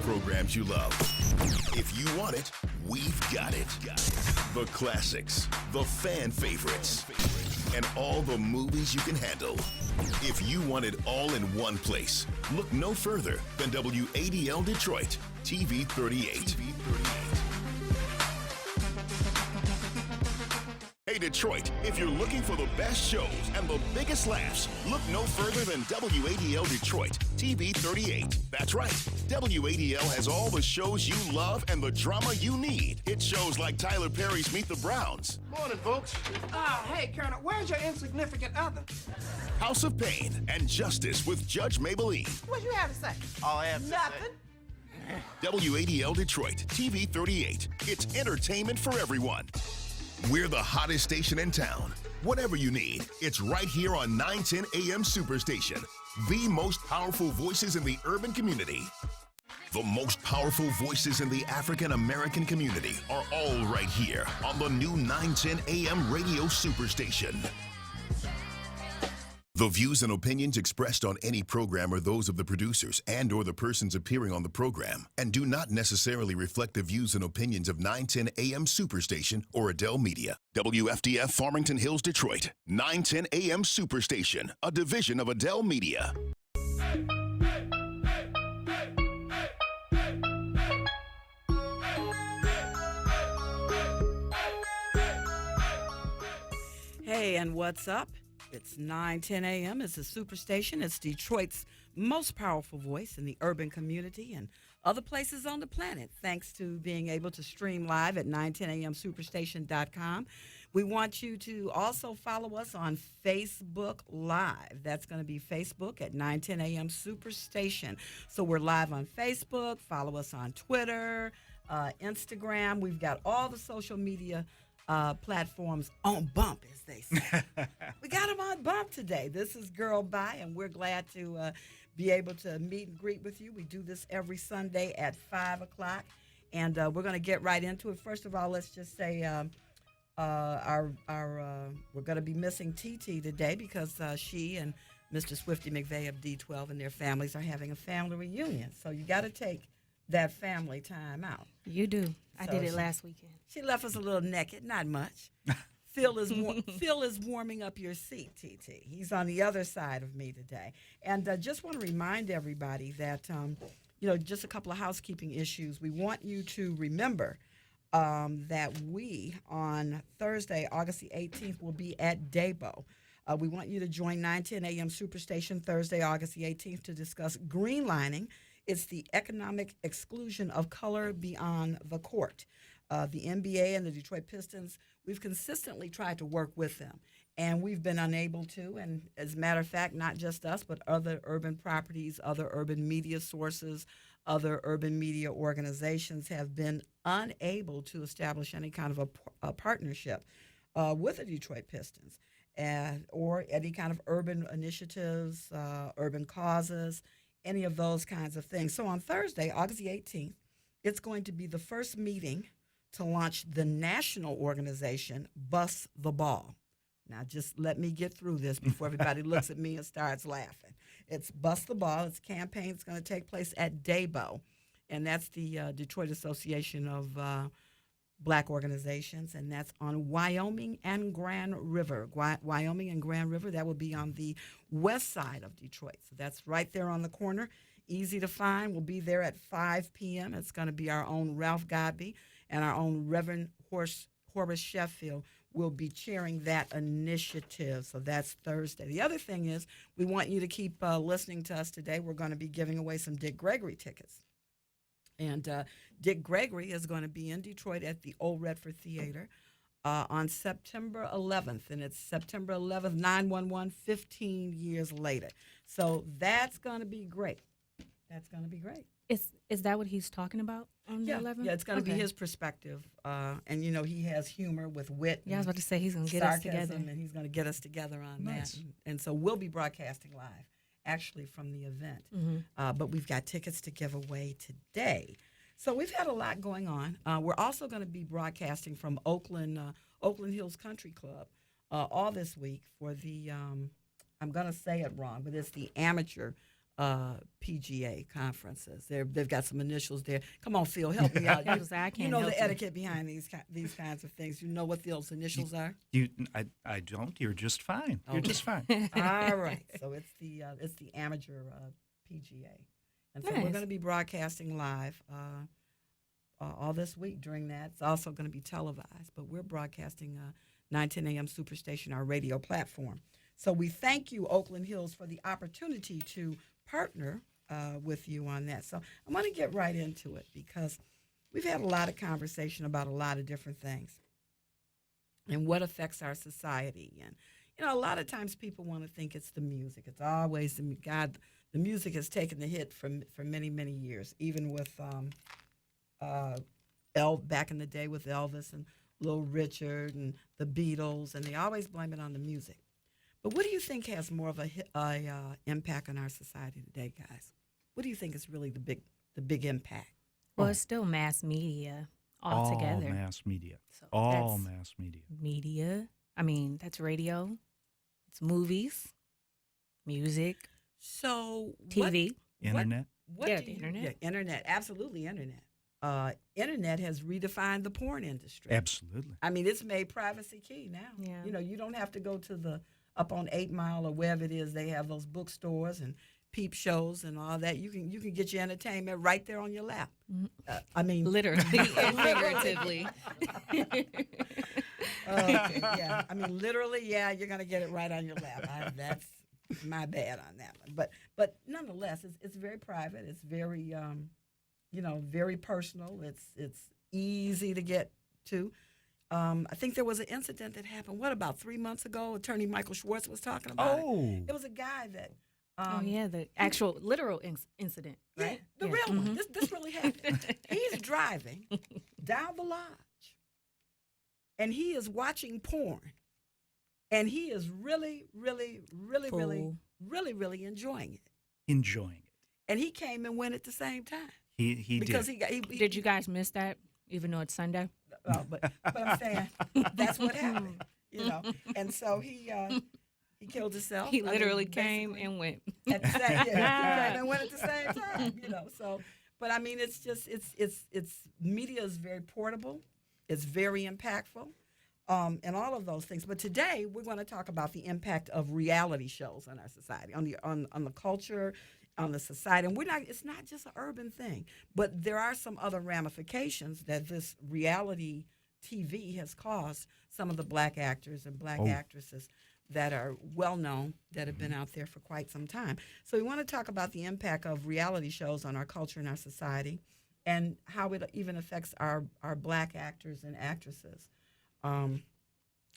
programs you love. If you want it, we've got it. The classics, the fan favorites, and all the movies you can handle. If you want it all in one place, look no further than WADL Detroit, TV 38. Hey Detroit, if you're looking for the best shows and the biggest laughs, look no further than WADL Detroit, TV 38. That's right, WADL has all the shows you love and the drama you need. Hit shows like Tyler Perry's Meet the Browns. Morning, folks. Hey, Colonel, where's your insignificant other? House of Pain and Justice with Judge Maybelline. What you have to say? All I have to Nothing. WADL Detroit, TV 38. It's entertainment for everyone. We're the hottest station in town. Whatever you need, it's right here on 910 AM Superstation. The most powerful voices in the urban community. The most powerful voices in the African American community are all right here on the new 910 AM Radio Superstation. The views and opinions expressed on any program are those of the producers and or the persons appearing on the program and do not necessarily reflect the views and opinions of 910 AM Superstation or Adele Media. WFDF Farmington Hills, Detroit. 910 AM Superstation, a division of Adele Media. Hey, and what's up? It's 9:10 a.m. It's a Superstation. It's Detroit's most powerful voice in the urban community and other places on the planet, thanks to being able to stream live at 910amsuperstation.com. We want you to also follow us on Facebook Live. That's going to be Facebook at 910 AM Superstation. So we're live on Facebook. Follow us on Twitter, Instagram. We've got all the social media platforms on bump, as they say. We got them on bump today. This is Gurl Bye, and we're glad to be able to meet and greet with you. We do this every Sunday at 5 o'clock, and we're going to get right into it. First of all, let's just say we're going to be missing TT today because she and Mr. Swifty McVeigh of D12 and their families are having a family reunion. So you got to take that family time out. You do. I So did it last weekend. She left us a little naked, not much. Phil is warming up your seat, TT. He's on the other side of me today. And just want to remind everybody that, just a couple of housekeeping issues. We want you to remember that we, on Thursday, August the 18th, will be at Dabo. We want you to join 910 AM Superstation Thursday, August the 18th, to discuss greenlining. It's the economic exclusion of color beyond the court. The NBA and the Detroit Pistons, we've consistently tried to work with them, and we've been unable to. And as a matter of fact, not just us, but other urban properties, other urban media sources, other urban media organizations have been unable to establish any kind of a partnership with the Detroit Pistons or any kind of urban initiatives, urban causes, any of those kinds of things. So on Thursday, August the 18th, it's going to be the first meeting to launch the national organization, Bust the Ball. Now, just let me get through this before everybody looks at me and starts laughing. It's Bust the Ball. It's a campaign that's going to take place at DABO, and that's the Detroit Association of Black Organizations, and that's on Wyoming and Grand River. Wyoming and Grand River, that will be on the west side of Detroit. So that's right there on the corner. Easy to find. We'll be there at 5 p.m. It's going to be our own Ralph Godby and our own Reverend Horace Sheffield will be chairing that initiative. So that's Thursday. The other thing is we want you to keep listening to us today. We're going to be giving away some Dick Gregory tickets. And Dick Gregory is going to be in Detroit at the Old Redford Theater on September 11th. And it's September 11th, 911, 15 years later. So that's going to be great. That's going to be great. Is that what he's talking about on the 11th? Yeah, it's going to be his perspective. And, he has humor with wit. Yeah, I was about to say he's going to get us together. And he's going to get us together on that. And so we'll be broadcasting live, actually, from the event. Mm-hmm. But we've got tickets to give away today. So we've had a lot going on. We're also going to be broadcasting from Oakland Hills Country Club all this week for the, I'm going to say it wrong, but it's the amateur PGA conferences. They've got some initials there. Come on, Phil, help me out. I can't You know help the you. etiquette behind these kinds of things. You know what those initials are? I don't. You're just fine. You're Okay. just fine. All right. So it's the amateur PGA, and so we're Nice. going to be broadcasting live all this week during that. It's also going to be televised, but we're broadcasting 9:10 a.m. Superstation, our radio platform. So we thank you, Oakland Hills, for the opportunity to partner with you on that. So I'm going to get right into it because we've had a lot of conversation about a lot of different things and what affects our society. And, you know, a lot of times people want to think it's the music. It's always the music has taken the hit for many, many years, even with back in the day with Elvis and Little Richard and the Beatles, and they always blame it on the music. But what do you think has more of a impact on our society today, guys? What do you think is really the big impact? Well, it's still mass media altogether. All mass media. So All that's mass media. media. I mean, that's radio. It's movies, music, So TV. Internet. What Yeah, do the you- internet. Yeah, internet, absolutely internet. Internet has redefined the porn industry. Absolutely. I mean, it's made privacy key now. Yeah. You know, you don't have to go to up on 8 Mile or wherever it is. They have those bookstores and peep shows and all that. You can get your entertainment right there on your lap. I mean, Literally and figuratively. okay, yeah. I mean, literally, yeah. You're gonna get it right on your lap. That's my bad on that one. But nonetheless, it's very private. It's very very personal. It's easy to get to. I think there was an incident that happened. What about 3 months ago? Attorney Michael Schwartz was talking about it. Oh. It was a guy that. Oh, yeah, the actual literal incident, Yeah, right? the Yeah. real one. This really happened. He's driving down the lodge, and he is watching porn, and he is really, really, really, really, Full. really, really enjoying it. Enjoying it. And he came and went at the same time He because did. he Did you guys miss that, even though it's Sunday? but I'm saying that's what happened, And so he killed himself. He I mean, literally came basically. and went. At the same, he came and went at the same time, So, but I mean, it's just it's media is very portable, it's very impactful, and all of those things. But today we're going to talk about the impact of reality shows on our society, on the culture, on the society. And it's not just an urban thing, but there are some other ramifications that this reality TV has caused some of the black actors and black actresses that are well known, that have been out there for quite some time. So we want to talk about the impact of reality shows on our culture and our society, and how it even affects our black actors and actresses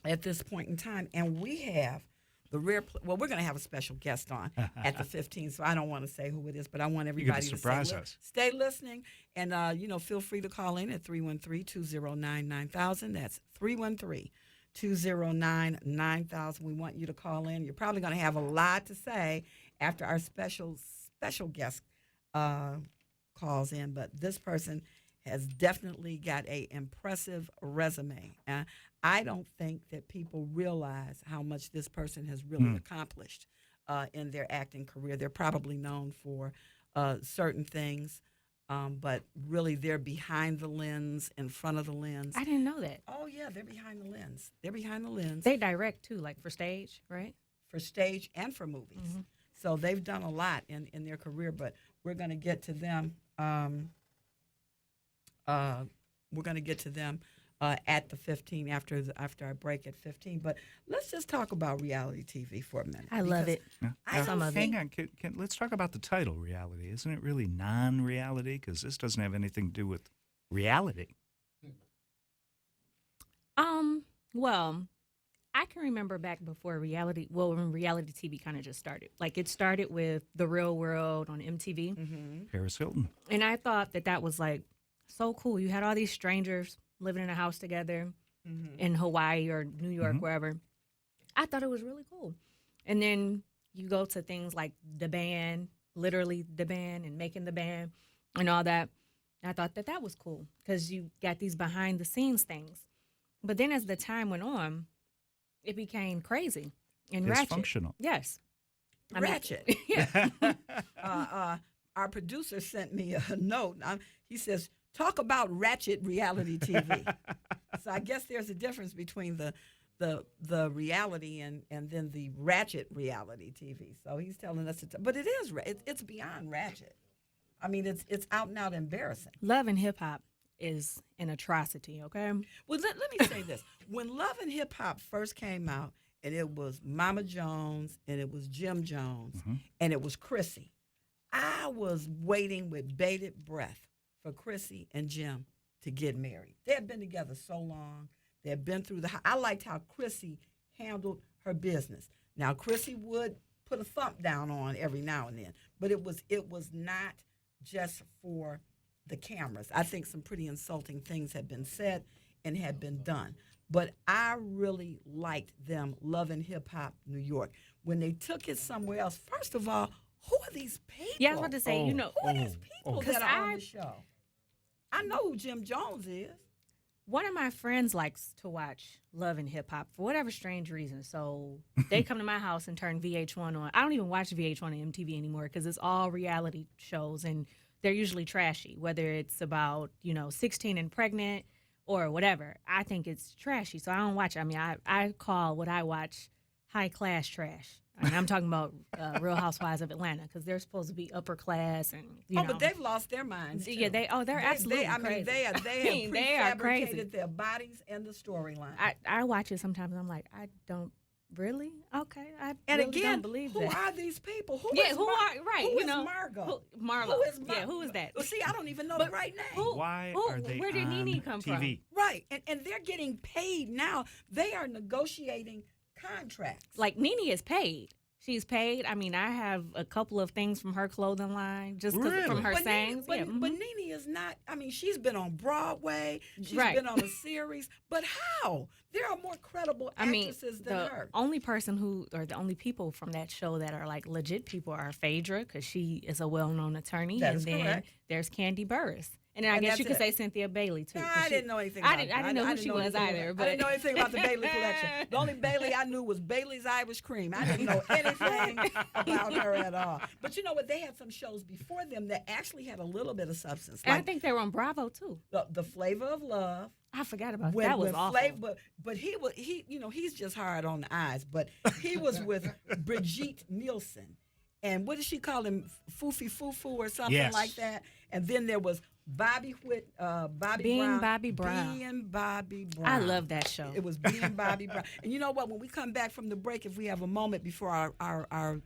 at this point in time. And we have the we're going to have a special guest on at the 15th, so I don't want to say who it is, but I want everybody to surprise us. Stay listening, and feel free to call in at 313-209-9000. That's 313-209-9000. We want you to call in. You're probably going to have a lot to say after our special guest calls in, but this person has definitely got a impressive resume. I don't think that people realize how much this person has really accomplished in their acting career. They're probably known for certain things, but really they're behind the lens, in front of the lens. I didn't know that. Oh, yeah, they're behind the lens. They're behind the lens They direct, too, like for stage, right? for stage and for movies. So they've done a lot in their career, but we're going to get to them. We're going to get to them at the 15 after our break at 15. But let's just talk about reality TV for a minute. I love because it. I Some don't of think- Hang on. Let's talk about the title, reality. Isn't it really non-reality? Because this doesn't have anything to do with reality. Well, I can remember back before when reality TV kind of just started. Like it started with The Real World on MTV. Paris Hilton. And I thought that was like so cool. You had all these strangers living in a house together in Hawaii or New York, wherever. I thought it was really cool. And then you go to things like the band, literally the band and making the band and all that. I thought that was cool because you got these behind the scenes things. But then as the time went on, it became crazy and ratchet. Dysfunctional. Yes. Ratchet. Yeah. Our producer sent me a note. He says, talk about ratchet reality TV. So I guess there's a difference between the reality and then the ratchet reality TV. So he's telling us, but it is, it's beyond ratchet. I mean, it's out and out embarrassing. Love and hip hop is an atrocity, okay? Well, let me say this. When Love and Hip Hop first came out, and it was Mama Jones, and it was Jim Jones, and it was Chrissy, I was waiting with bated breath for Chrissy and Jim to get married. They had been together so long. They had been through I liked how Chrissy handled her business. Now, Chrissy would put a thump down on every now and then, but it was not just for the cameras. I think some pretty insulting things had been said and had been done. But I really liked them, Love and Hip Hop New York. When they took it somewhere else, first of all, who are these people? Yeah, I was about to say, who are these people that are on I- the show? I know who Jim Jones is. One of my friends likes to watch Love and Hip Hop for whatever strange reason. So they come to my house and turn VH1 on. I don't even watch VH1 and MTV anymore because it's all reality shows, and they're usually trashy, whether it's about, 16 and pregnant or whatever. I think it's trashy, so I don't watch it. I mean, I call what I watch high-class trash. I mean, I'm talking about Real Housewives of Atlanta because they're supposed to be upper class and but they've lost their minds. Too. Yeah, they're absolutely crazy. They have they are crazy. prefabricated their bodies and the storyline. I watch it sometimes. And I'm like, I don't really. Okay, I and really again, don't believe who that. are these people? Who Yeah, is who are right? Who you is know, Margot? Marlo. Who is Yeah, who is that? Well, see, I don't even know the right name. Why are they Where did on Nene come TV? Right, and they're getting paid now. They are negotiating contracts. Like Nene is paid. She's paid. I mean, I have a couple of things from her clothing line just Really? from her But sayings. Nene, Yeah, but Nene is not. I mean, she's been on Broadway. She's Right. been on a series. But how? There are more credible I mean, actresses than the her. only person or the only people from that show that are like legit people are Phaedra, because she is a well-known attorney, That and is then correct. there's Candy Burris, and then I And guess you that's could it. say Cynthia Bailey too. No, 'cause I she- didn't know anything. I about didn't know who she was either. But I didn't know anything about the Bailey collection. The only Bailey I knew was Bailey's Irish Cream. I didn't know anything about her at all. But you know what? They had some shows before them that actually had a little bit of substance. And I Like think they were on Bravo too. the Flavor of Love. I forgot about that. Was awful. But he's just hard on the eyes. But he was with Brigitte Nielsen, and what did she call him? Foofy Fufu or something Yes. like that. And then there was Bobby Being Brown. Bobby Brown. Being Bobby Brown. I love that show. It was Being Bobby Brown. And you know what? When we come back from the break, if we have a moment before our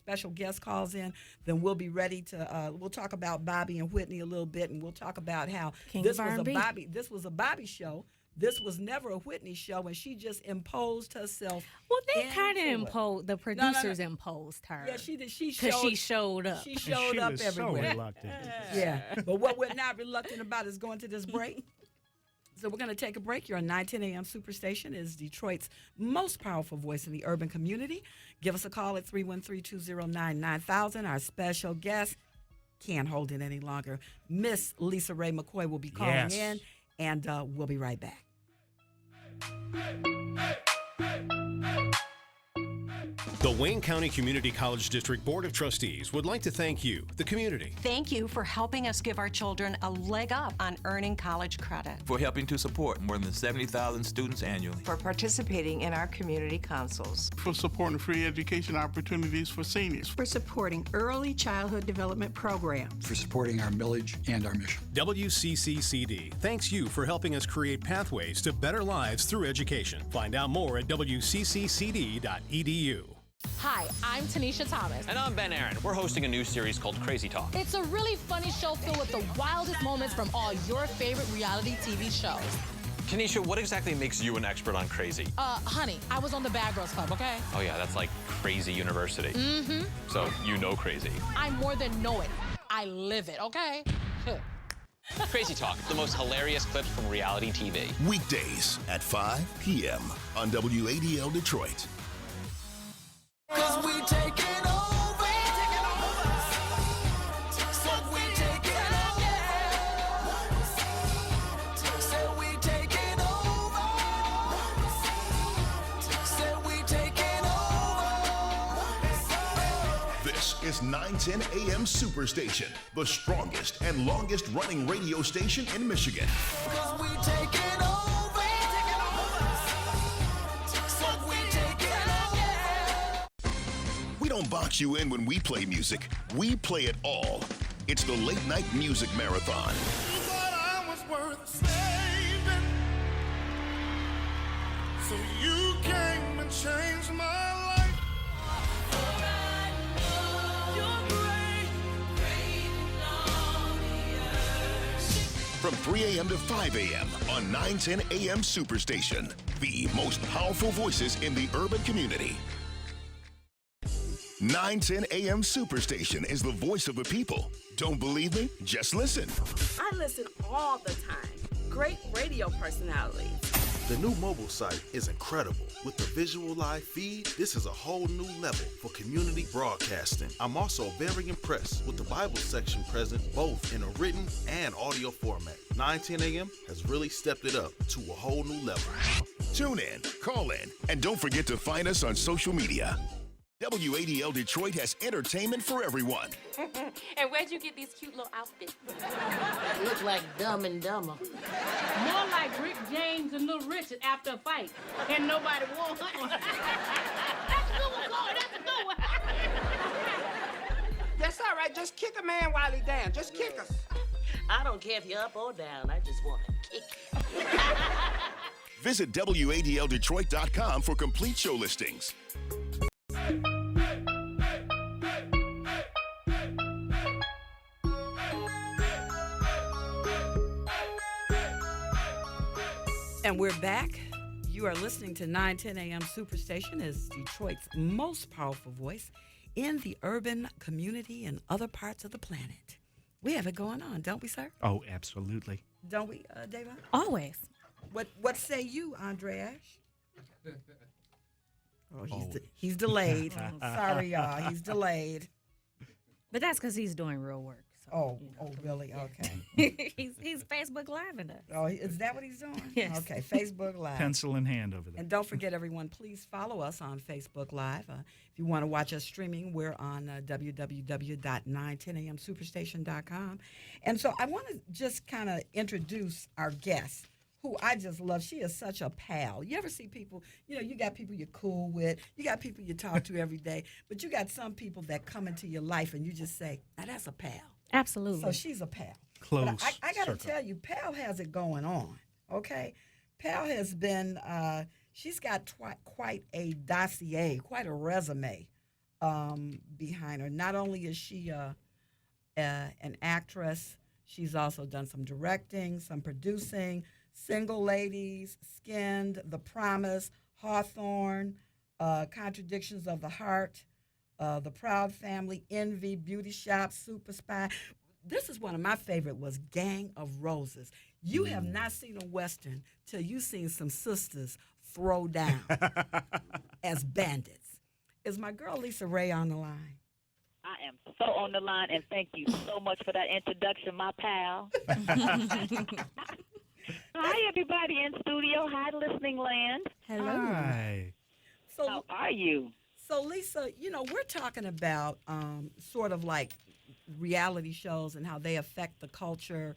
special guest calls in, then we'll be ready to. We'll talk about Bobby and Whitney a little bit, and we'll talk about how King this of was R&B. This was a Bobby show. This was never a Whitney show, and she just imposed herself. Well, they kind of into it. imposed. The producers imposed her. Yeah, she did. She because showed. she showed up. She showed she up was everywhere. so reluctant. Yeah, but what we're not reluctant about is going to this break. So we're going to take a break. You're on 910 AM Superstation. Is Detroit's most powerful voice in the urban community. Give us a call at 313-209-9000. Our special guest can't hold it any longer. Miss LisaRaye McCoy will be calling Yes. in, and we'll be right back. The Wayne County Community College District Board of Trustees would like to thank you, the community. Thank you for helping us give our children a leg up on earning college credit. For helping to support more than 70,000 students annually. For participating in our community councils. For supporting free education opportunities for seniors. For supporting early childhood development programs. For supporting our millage and our mission. WCCCD thanks you for helping us create pathways to better lives through education. Find out more at wcccd.edu. Hi, I'm Tanisha Thomas. And I'm Ben Aaron. We're hosting a new series called Crazy Talk. It's a really funny show filled with the wildest moments from all your favorite reality TV shows. Tanisha, what exactly makes you an expert on crazy? Honey, I was on the Bad Girls Club, okay? Oh yeah, that's like Crazy University. Mm-hmm. So you know crazy. I more than know it. I live it, okay? Crazy Talk, the most hilarious clips from reality TV. Weekdays at 5 p.m. on WADL Detroit. 'Cause we taking over. So we taking over. So we taking over. So we taking over. is 910 AM Superstation, the strongest and longest running radio station in Michigan. Cause we taking over. So we taking over. We don't box you in when we play music. We play it all. It's the Late Night Music Marathon. You thought I was worth saving. So you came and changed my life. For I know you're great in all the earth. From 3 a.m. to 5 a.m. on 910 AM Superstation. The most powerful voices in the urban community. 910 AM Superstation is the voice of the people. Don't believe me? Just listen. I listen all the time. Great radio personalities. The new mobile site is incredible. With the visual live feed, this is a whole new level for community broadcasting. I'm also very impressed with the Bible section present both in a written and audio format. 910 AM has really stepped it up to a whole new level. Tune in, call in, and don't forget to find us on social media. WADL Detroit has entertainment for everyone. And where'd you get these cute little outfits? Look like Dumb and Dumber. More like Rick James and Little Richard after a fight. And nobody won. That's a good one, Corey. That's a good one. That's all right. Just kick a man while he down. Just kick us. I don't care if you're up or down. I just want to kick. Visit WADLDetroit.com for complete show listings. And we're back. You are listening to 910 AM Superstation as Detroit's most powerful voice in the urban community and other parts of the planet. We have it going on, don't we, sir? Oh, absolutely. Don't we, Davon? Always. What say you, Andre Ash? Oh, he's delayed. Sorry, y'all. He's delayed. But that's because he's doing real work. So, really? Okay. he's Facebook Living us. Oh, is that what he's doing? Yes. Okay, Facebook Live. Pencil in hand over there. And don't forget, everyone, please follow us on Facebook Live. If you want to watch us streaming, we're on www.910amsuperstation.com. And so I want to just kind of introduce our guest, who I just love. She is such a pal. You ever see people, you got people you're cool with, you got people you talk to every day, but you got some people that come into your life and you just say, now that's a pal. Absolutely. So she's a pal. Close. But I got to tell you, Pal has it going on, okay? Pal has been, she's got quite a dossier, quite a resume behind her. Not only is she an actress, she's also done some directing, some producing, Single Ladies, Skinned, The Promise, Hawthorne, Contradictions of the Heart, The Proud Family, Envy, Beauty Shop, Super Spy. This is one of my favorite was Gang of Roses. You have not seen a Western till you've seen some sisters throw down as bandits. Is my girl LisaRaye on the line? I am so on the line, and thank you so much for that introduction, my pal. Hi, everybody in studio. Hi, listening land. Hello. Hi. So, how are you? So, Lisa, we're talking about sort of like reality shows and how they affect the culture,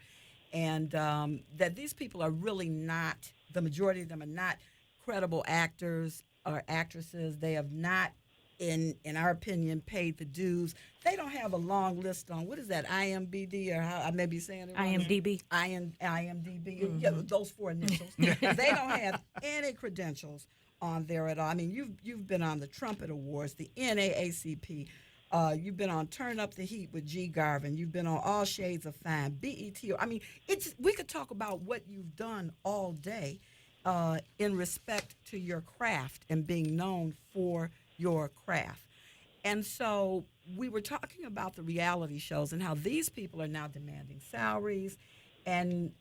and that these people are really not, the majority of them are not credible actors or actresses. They have not, in our opinion, paid the dues. They don't have a long list on, what is that, IMDb, or how I may be saying it wrong? IMDb. IMDb, yeah, those four initials. They don't have any credentials on there at all. I mean, you've been on the Trumpet Awards, the NAACP. You've been on Turn Up the Heat with G. Garvin. You've been on All Shades of Fine, BET. I mean, we could talk about what you've done all day in respect to your craft and being known for your craft. And so we were talking about the reality shows and how these people are now demanding salaries. And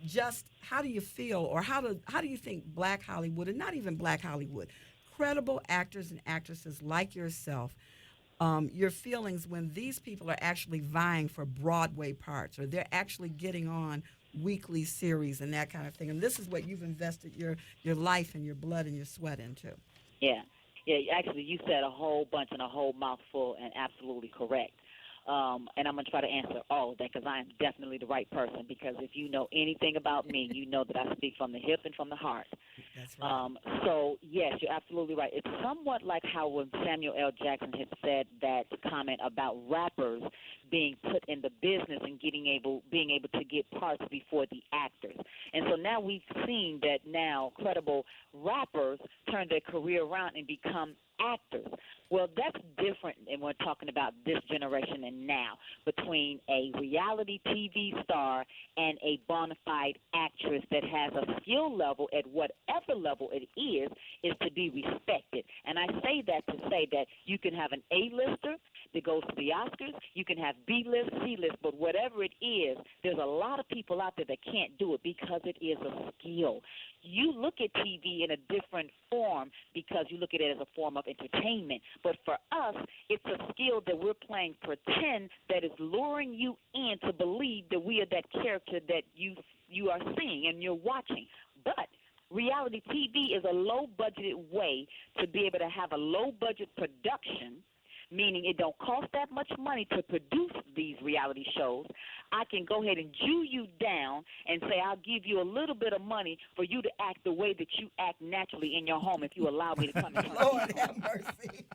just how do you feel, or how do you think Black Hollywood, and not even Black Hollywood, credible actors and actresses like yourself, your feelings when these people are actually vying for Broadway parts, or they're actually getting on weekly series and that kind of thing. And this is what you've invested your life and your blood and your sweat into. Yeah. Yeah, actually, you said a whole bunch and a whole mouthful, and absolutely correct. And I'm going to try to answer all of that because I am definitely the right person, because if you know anything about me, you know that I speak from the hip and from the heart. That's right. So, yes, you're absolutely right. It's somewhat like how when Samuel L. Jackson had said that comment about rappers being put in the business and being able to get parts before the actors. And so now we've seen that now credible rappers turn their career around and become actors. Well, that's different, and we're talking about this generation and now, between a reality TV star and a bona fide actress that has a skill level at whatever level it is to be respected. And I say that to say that you can have an A-lister that goes to the Oscars, you can have B-list, C-list, but whatever it is, there's a lot of people out there that can't do it because it is a skill. You look at TV in a different form because you look at it as a form of entertainment. But for us, it's a skill that we're playing pretend that is luring you in to believe that we are that character that you are seeing and you're watching. But reality TV is a low-budgeted way to be able to have a low-budget production, meaning it don't cost that much money to produce these reality shows. I can go ahead and Jew you down and say I'll give you a little bit of money for you to act the way that you act naturally in your home if you allow me to come in. Lord have mercy.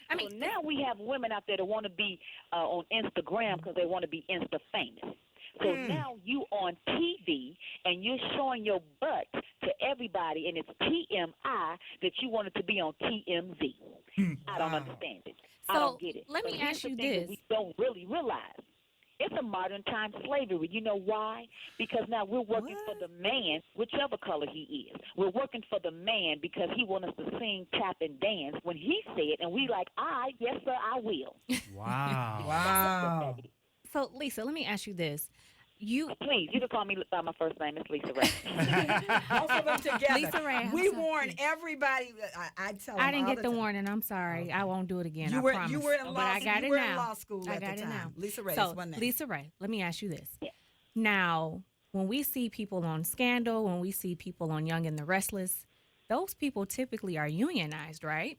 I mean, so now we have women out there that want to be on Instagram because they want to be Insta-famous. So now you on TV and you're showing your butt to everybody, and it's TMI that you wanted to be on TMZ. I don't understand it. I don't get it. Let me ask you this. We don't really realize. It's a modern time slavery. You know why? Because now we're working for the man, whichever color he is. We're working for the man because he wants us to sing, tap, and dance when he said, and we like, yes, sir, I will. Wow. Wow. So, Lisa, let me ask you this. Please, you can call me by my first name. It's LisaRaye. Both of them together. LisaRaye, we warn everybody. I tell them I didn't all get the time. warning. I'm sorry. I won't do it again. You I were promise. you were in law. But I got you it were now. in law school I at got the it time. now. LisaRaye So, is one name. LisaRaye, let me ask you this. Yeah. Now, when we see people on Scandal, when we see people on Young and the Restless, those people typically are unionized, right?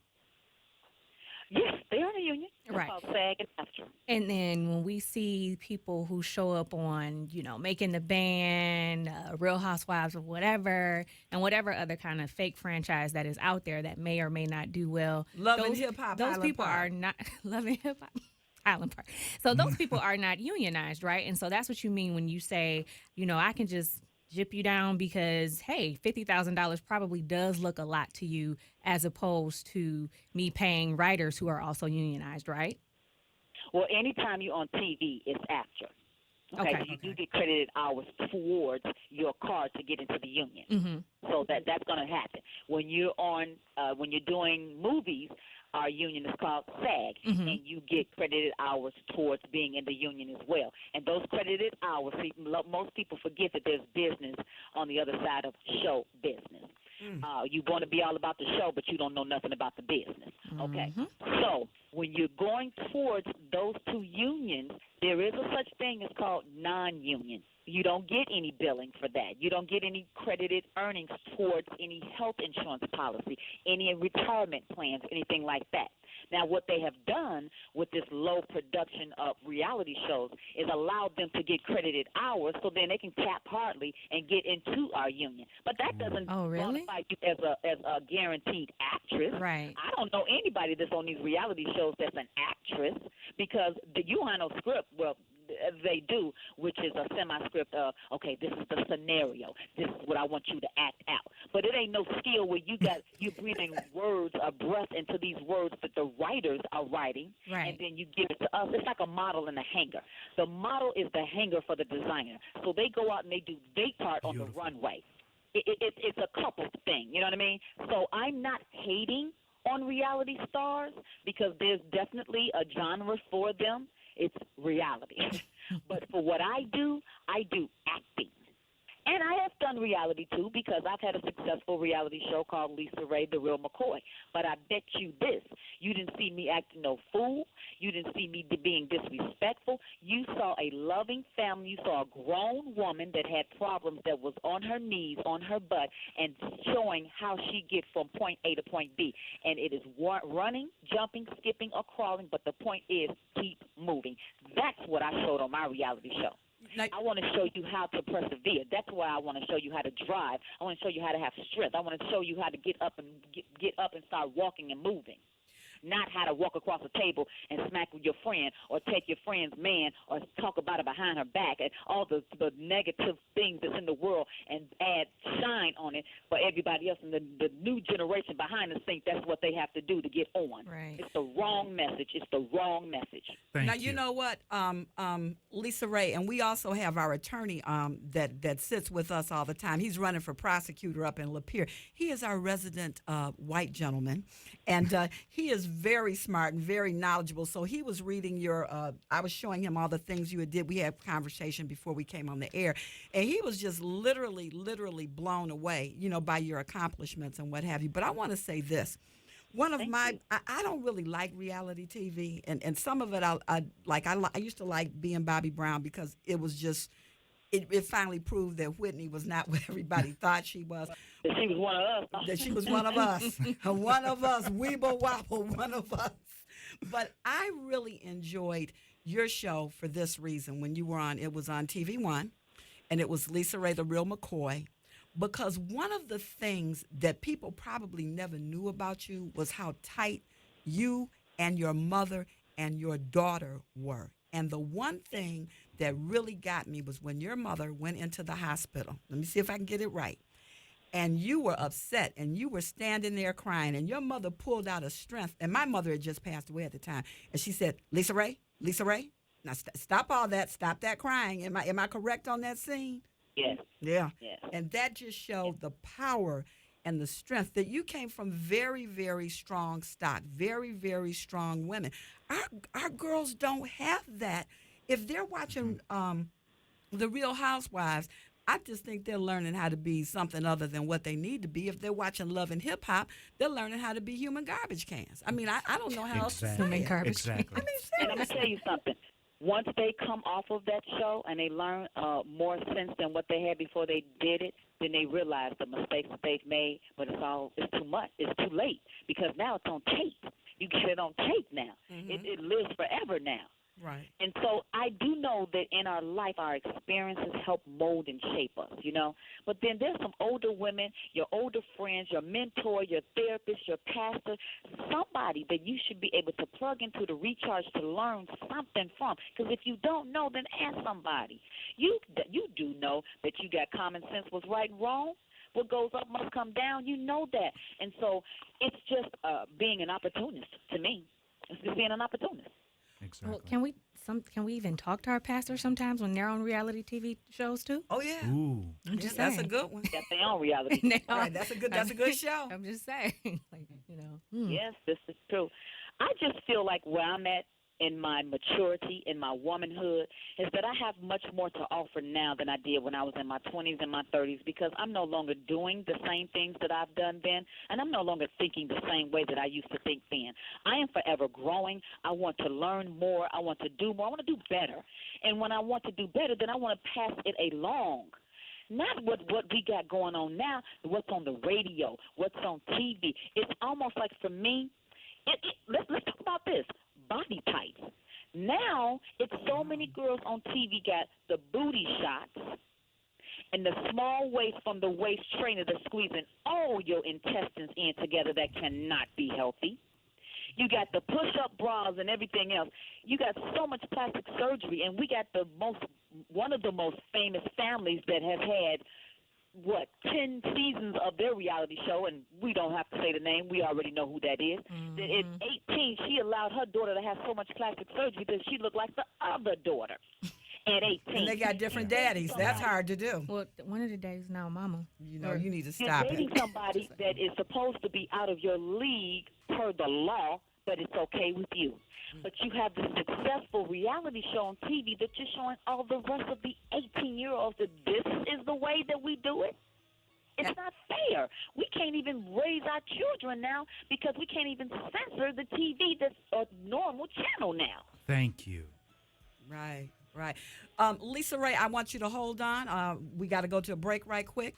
Yes, they're in a union. It's Right. called SAG and AFTRA. And then when we see people who show up on, Making the Band, Real Housewives or whatever, and whatever other kind of fake franchise that is out there that may or may not do well. Loving Hip Hop. Those Highland people Park. are not Loving Hip Hop. Highland Park. So those people are not unionized, right? And so that's what you mean when you say, I can just jip you down because, hey, $50,000 probably does look a lot to you as opposed to me paying writers who are also unionized, right? Well, anytime you're on TV, it's AFTRA. Okay, so you do get credited hours towards your card to get into the union. Mm-hmm. So that's going to happen. When you're when you're doing movies, our union is called SAG, and you get credited hours towards being in the union as well. And those credited hours, most people forget that there's business on the other side of show business. You want to be all about the show, but you don't know nothing about the business. Okay, so when you're going towards those two unions, there is a such thing as called non-union. You don't get any billing for that. You don't get any credited earnings towards any health insurance policy, any retirement plans, anything like that. Now, what they have done with this low production of reality shows is allowed them to get credited hours so then they can tap hardly and get into our union. But that doesn't qualify you as a guaranteed actress. Right. I don't know anybody that's on these reality shows that's an actress because you have no script. Well, they do, which is a semi-script of, okay, this is the scenario. This is what I want you to act out. But it ain't no skill where you're breathing words or breath into these words that the writers are writing, and then you give it to us. It's like a model and a hanger. The model is the hanger for the designer. So they go out and they do their part on the runway. It's a couple thing, you know what I mean? So I'm not hating on reality stars because there's definitely a genre for them. It's reality. But for what I do acting. And I have done reality, too, because I've had a successful reality show called LisaRaye, The Real McCoy. But I bet you this. You didn't see me acting no fool. You didn't see me being disrespectful. You saw a loving family. You saw a grown woman that had problems, that was on her knees, on her butt, and showing how she gets from point A to point B. And it is running, jumping, skipping, or crawling, but the point is keep moving. That's what I showed on my reality show. I want to show you how to persevere. That's why I want to show you how to drive. I want to show you how to have strength. I want to show you how to get up and start walking and moving. Not how to walk across a table and smack with your friend or take your friend's man or talk about it behind her back and all the negative things that's in the world and add shine on it for everybody else. And the new generation behind us think that's what they have to do to get on. Right. It's the wrong message. It's the wrong message. Now, you know what, LisaRaye, and we also have our attorney that sits with us all the time. He's running for prosecutor up in Lapeer. He is our resident white gentleman, and he is very smart and very knowledgeable. So he was reading your, I was showing him all the things you did. We had a conversation before we came on the air, and he was just literally blown away, by your accomplishments and what have you. But I want to say this. One of I don't really like reality TV, and some of it I used to like being Bobby Brown because it was just, it finally proved that Whitney was not what everybody thought she was. That she was one of us. That she was one of us. One of us, weeble wobble, one of us. But I really enjoyed your show for this reason. When you were on, it was on TV One, and it was LisaRaye, the Real McCoy. Because one of the things that people probably never knew about you was how tight you and your mother and your daughter were. And the one thing that really got me was when your mother went into the hospital. Let me see if I can get it right. And you were upset, and you were standing there crying, and your mother pulled out a strength. And my mother had just passed away at the time. And she said, LisaRaye, now stop all that. Stop that crying. Am I correct on that scene? Yes. Yeah. Yes. And that just showed the power and the strength that you came from very, very strong stock, very, very strong women. Our girls don't have that. If they're watching The Real Housewives, I just think they're learning how to be something other than what they need to be. If they're watching Love and Hip Hop, they're learning how to be human garbage cans. I mean, I don't know how else to say it. Exactly. And I'm going to tell you something. Once they come off of that show and they learn more sense than what they had before they did it, then they realize the mistakes that they've made, but it's too much. It's too late because now it's on tape. You get it on tape now. Mm-hmm. It lives forever now. Right. And so I do know that in our life, our experiences help mold and shape us, But then there's some older women, your older friends, your mentor, your therapist, your pastor, somebody that you should be able to plug into to recharge, to learn something from. Because if you don't know, then ask somebody. You do know that you got common sense what's right and wrong. What goes up must come down. You know that. And so it's just being an opportunist to me. It's just being an opportunist. Exactly. Well, can we even talk to our pastors sometimes when they're on reality TV shows too? Oh yeah. Ooh. I'm just that's saying. a good one. That's their own reality. Right, that's a good show. I'm just saying, Yes, this is true. I just feel like where I'm at in my maturity, in my womanhood, is that I have much more to offer now than I did when I was in my 20s and my 30s because I'm no longer doing the same things that I've done then, and I'm no longer thinking the same way that I used to think then. I am forever growing. I want to learn more. I want to do more. I want to do better. And when I want to do better, then I want to pass it along. Not what we got going on now, what's on the radio, what's on TV. It's almost like for me, let's talk about this. Body types. Now, it's so many girls on TV got the booty shots and the small waist from the waist trainer that's squeezing all your intestines in together that cannot be healthy. You got the push-up bras and everything else. You got so much plastic surgery, and we got one of the most famous families that have had 10 seasons of their reality show, and we don't have to say the name. We already know who that is. Mm-hmm. At 18, she allowed her daughter to have so much plastic surgery that she looked like the other daughter at 18. And they got different daddies. That's hard to do. Well, one of the days now, Mama. You need to stop You're dating somebody that is supposed to be out of your league per the law, but it's okay with you. But you have this successful reality show on TV that you're showing all the rest of the 18-year-olds that this is the way that we do it. It's not fair. We can't even raise our children now because we can't even censor the TV that's a normal channel now. Thank you. Right. LisaRaye, I want you to hold on. We got to go to a break right quick.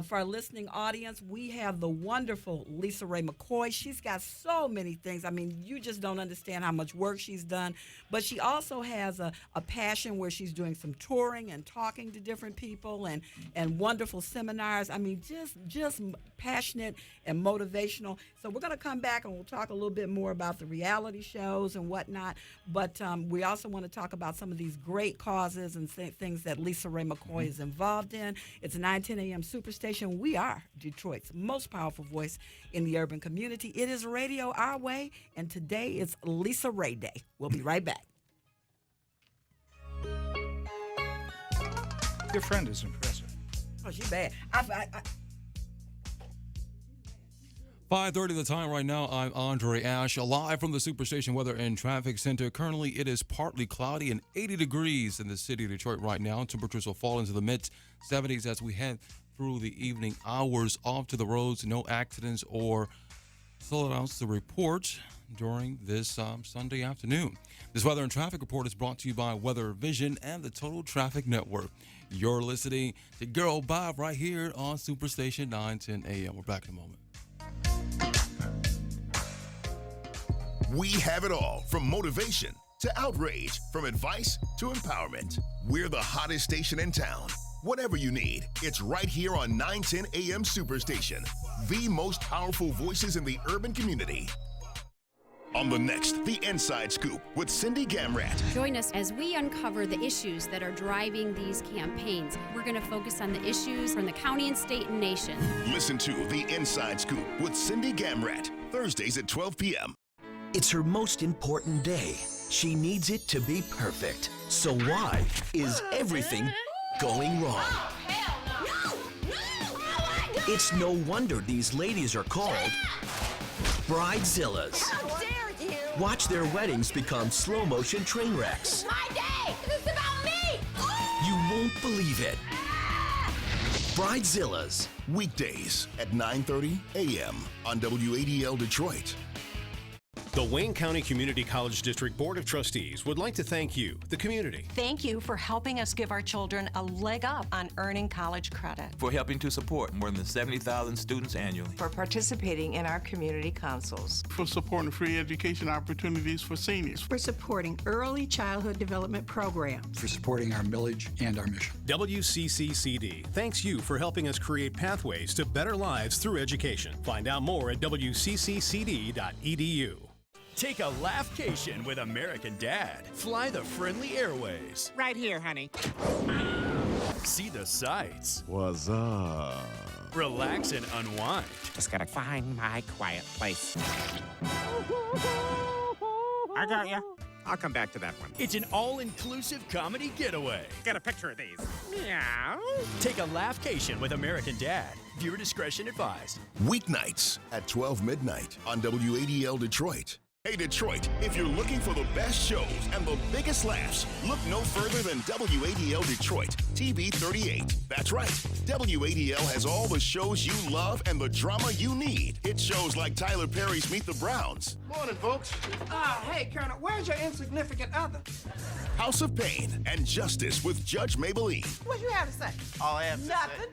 For our listening audience, we have the wonderful LisaRaye McCoy. She's got so many things. I mean, you just don't understand how much work she's done. But she also has a passion where she's doing some touring and talking to different people and wonderful seminars. I mean, just passionate and motivational. So we're going to come back and we'll talk a little bit more about the reality shows and whatnot. But we also want to talk about some of these great causes and things that LisaRaye McCoy is involved in. It's 9:10 a.m. Superstation. We are Detroit's most powerful voice in the urban community. It is Radio Our Way, and today is LisaRaye Day. We'll be right back. Your friend is impressive. Oh, she's bad. 5:30 the time right now. I'm Andre Ash, live from the Superstation Weather and Traffic Center. Currently, it is partly cloudy and 80 degrees in the city of Detroit right now. Temperatures will fall into the mid-70s as we head through the evening hours. Off to the roads, no accidents or slowdowns to report during this Sunday afternoon. This weather and traffic report is brought to you by Weather Vision and the Total Traffic Network. You're listening to Gurl Bye right here on Superstation 910 AM. We're back in a moment. We have it all, from motivation to outrage, from advice to empowerment. We're the hottest station in town. Whatever you need, it's right here on 910 AM Superstation, the most powerful voices in the urban community. On the next, The Inside Scoop with Cindy Gamrat. Join us as we uncover the issues that are driving these campaigns. We're going to focus on the issues from the county and state and nation. Listen to The Inside Scoop with Cindy Gamrat, Thursdays at 12 p.m. It's her most important day. She needs it to be perfect. So why is everything going wrong? It's no wonder these ladies are called Bridezillas. How dare you! Watch their weddings become slow-motion train wrecks. My day! This is about me! You won't believe it. Bridezillas. Weekdays at 9:30 a.m. on WADL Detroit. The Wayne County Community College District Board of Trustees would like to thank you, the community. Thank you for helping us give our children a leg up on earning college credit. For helping to support more than 70,000 students annually. For participating in our community councils. For supporting free education opportunities for seniors. For supporting early childhood development programs. For supporting our millage and our mission. WCCCD thanks you for helping us create pathways to better lives through education. Find out more at wcccd.edu. Take a laughcation with American Dad. Fly the friendly airways. Right here, honey. See the sights. What's up? Relax and unwind. Just gotta find my quiet place. I got ya. I'll come back to that one. It's an all-inclusive comedy getaway. Get a picture of these. Meow. Take a laughcation with American Dad. Viewer discretion advised. Weeknights at 12 midnight on WADL Detroit. Hey Detroit, if you're looking for the best shows and the biggest laughs, look no further than WADL Detroit, TV 38. That's right, WADL has all the shows you love and the drama you need. It's shows like Tyler Perry's Meet the Browns. Morning, folks. Hey, Colonel, where's your insignificant other? House of Pain and Justice with Judge Maybelline. What you have to say? All I have to Nothing.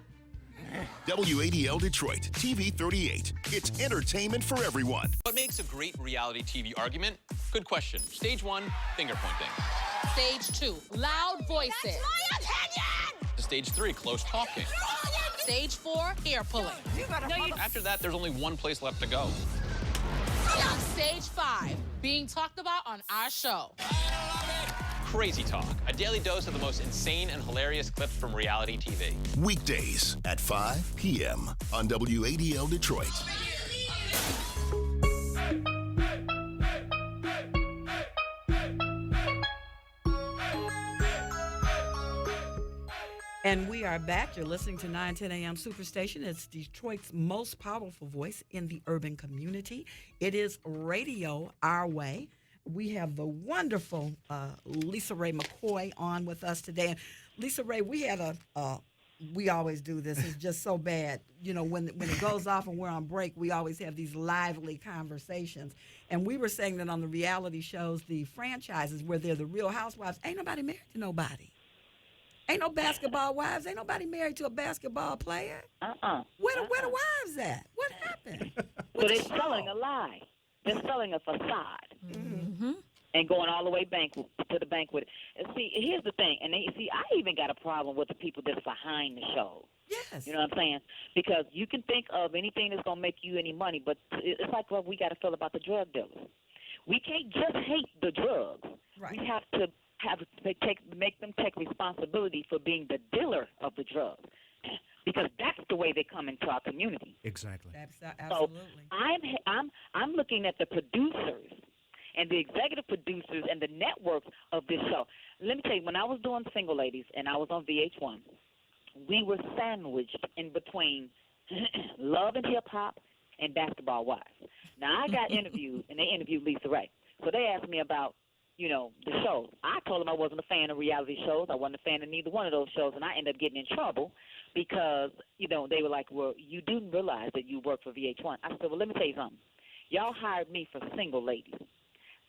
WADL Detroit, TV 38. It's entertainment for everyone. What makes a great reality TV argument? Good question. Stage 1, finger pointing. Stage 2, loud voices. That's my opinion! Stage 3, close talking. Stage 4, hair pulling. After that, there's only one place left to go. Stage 5, being talked about on our show. Crazy Talk, a daily dose of the most insane and hilarious clips from reality TV. Weekdays at 5 p.m. on WADL Detroit. And we are back. You're listening to 910 AM Superstation. It's Detroit's most powerful voice in the urban community. It is Radio Our Way. We have the wonderful LisaRaye McCoy on with us today. And LisaRaye, we had a we always do this. It's just so bad. You know, when it goes off and we're on break, we always have these lively conversations. And we were saying that on the reality shows, the franchises where they're the Real Housewives, ain't nobody married to nobody. Ain't no basketball wives. Ain't nobody married to a basketball player. Where the wives at? What happened? So they're selling a lie. They're selling a facade. Mm-hmm. And going all the way to the bank with it. And see, here's the thing. And I even got a problem with the people that's behind the show. Yes. You know what I'm saying? Because you can think of anything that's going to make you any money, but it's like what we got to feel about the drug dealers. We can't just hate the drugs. Right. We have to make them take responsibility for being the dealer of the drugs, because that's the way they come into our community. Exactly. Absolutely. So I'm looking at the producers and the executive producers and the networks of this show. Let me tell you, when I was doing Single Ladies and I was on VH1, we were sandwiched in between Love and Hip Hop and Basketball Wives. Now, I got interviewed, and they interviewed LisaRaye. So they asked me about, you know, the shows. I told them I wasn't a fan of reality shows. I wasn't a fan of neither one of those shows, and I ended up getting in trouble because, you know, they were like, well, you do realize that you work for VH1. I said, well, let me tell you something. Y'all hired me for Single Ladies.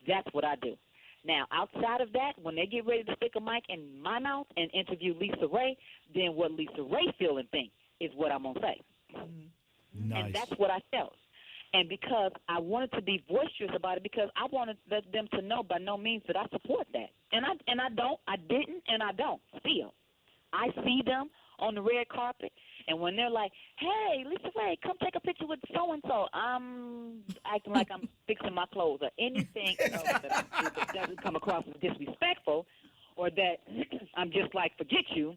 That's what I do. Now, outside of that, when they get ready to stick a mic in my mouth and interview LisaRaye, then what LisaRaye feel and think is what I'm going to say. Nice. And that's what I felt. And because I wanted to be boisterous about it, because I wanted them to know by no means that I support that. And I didn't, and I don't still. I see them on the red carpet, and when they're like, hey, LisaRaye, come take a picture with so-and-so, I'm acting like I'm fixing my clothes or anything else that I do that doesn't come across as disrespectful or that I'm just like, forget you,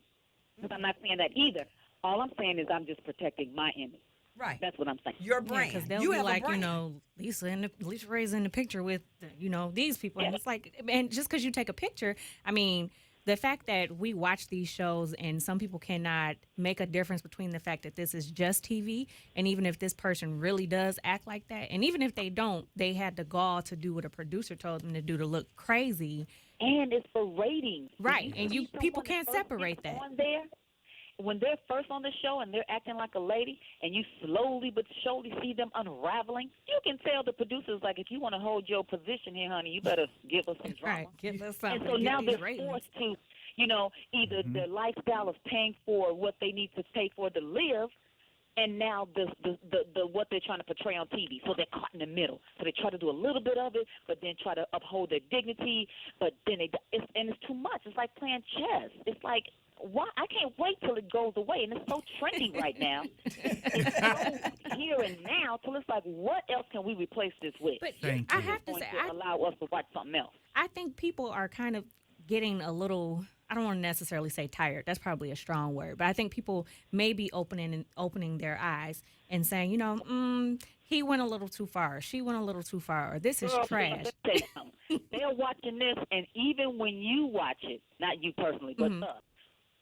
because I'm not saying that either. All I'm saying is I'm just protecting my image. Right. That's what I'm saying. Your brand. Because they'll you be have like, a brand. you know, LisaRaye's in the picture with, you know, these people. And it's like, and just because you take a picture, I mean, the fact that we watch these shows and some people cannot make a difference between the fact that this is just TV and even if this person really does act like that, and even if they don't, they had the gall to do what a producer told them to do to look crazy. And it's for ratings. Right, and people can't separate that. On there, when they're first on the show and they're acting like a lady and you slowly but surely see them unraveling, you can tell the producers, like, if you want to hold your position here, honey, you better give us some drama. Right, give us something. And so now they're forced to, you know, either their lifestyle is paying for what they need to pay for to live, and now the what they're trying to portray on TV. So they're caught in the middle. So they try to do a little bit of it, but then try to uphold their dignity, but then it's too much. It's like playing chess. It's like, why? I can't wait till it goes away, and it's so trending right now. It's so here and now till it's like, what else can we replace this with? But I have to say, allow us to watch something else. I think people are kind of getting a little, I don't want to necessarily say tired. That's probably a strong word. But I think people may be opening their eyes and saying, you know, he went a little too far. She went a little too far. Or this is trash. Let me tell you something. They're watching this, and even when you watch it, not you personally, but us,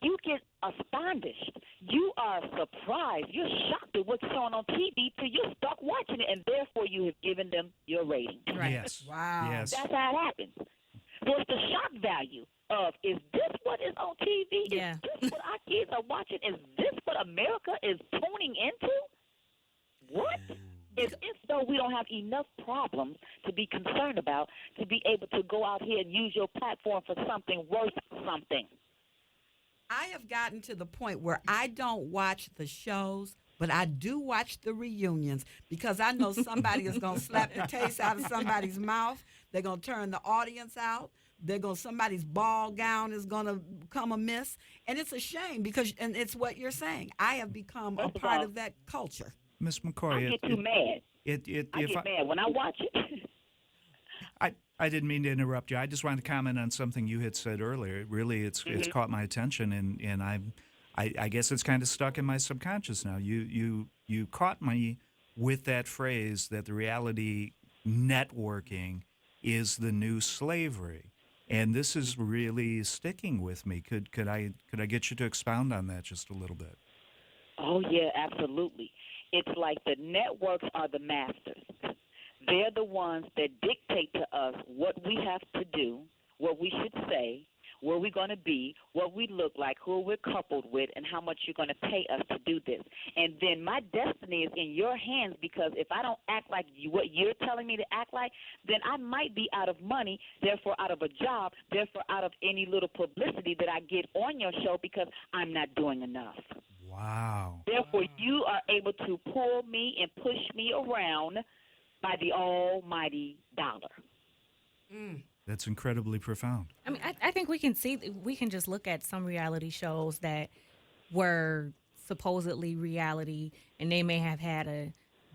you get astonished. You are surprised. You're shocked at what's shown on TV till you're stuck watching it, and therefore you have given them your rating. Right. Yes. Wow. Yes. That's how it happens. So it's the shock value of, is this what is on TV? Yeah. Is this what our kids are watching? Is this what America is tuning into? What? It's as though we don't have enough problems to be concerned about to be able to go out here and use your platform for something worth something. I have gotten to the point where I don't watch the shows, but I do watch the reunions because I know somebody is going to slap the taste out of somebody's mouth. They're going to turn the audience out. Somebody's ball gown is going to come amiss. And it's a shame because, and it's what you're saying, I have become a part of that culture. Miss McCoy, I get too mad. I get mad when I watch it. I didn't mean to interrupt you. I just wanted to comment on something you had said earlier. Really, it's caught my attention, and I guess it's kind of stuck in my subconscious now. You caught me with that phrase that the reality networking is the new slavery, and this is really sticking with me. Could I get you to expound on that just a little bit? Oh yeah, absolutely. It's like the networks are the masters. They're the ones that dictate to us what we have to do, what we should say, where we're going to be, what we look like, who we're coupled with, and how much you're going to pay us to do this. And then my destiny is in your hands, because if I don't act like what you're telling me to act like, then I might be out of money, therefore out of a job, therefore out of any little publicity that I get on your show, because I'm not doing enough. Wow. Therefore, you are able to pull me and push me around by the almighty dollar. That's incredibly profound. I mean, I think we can just look at some reality shows that were supposedly reality, and they may have had a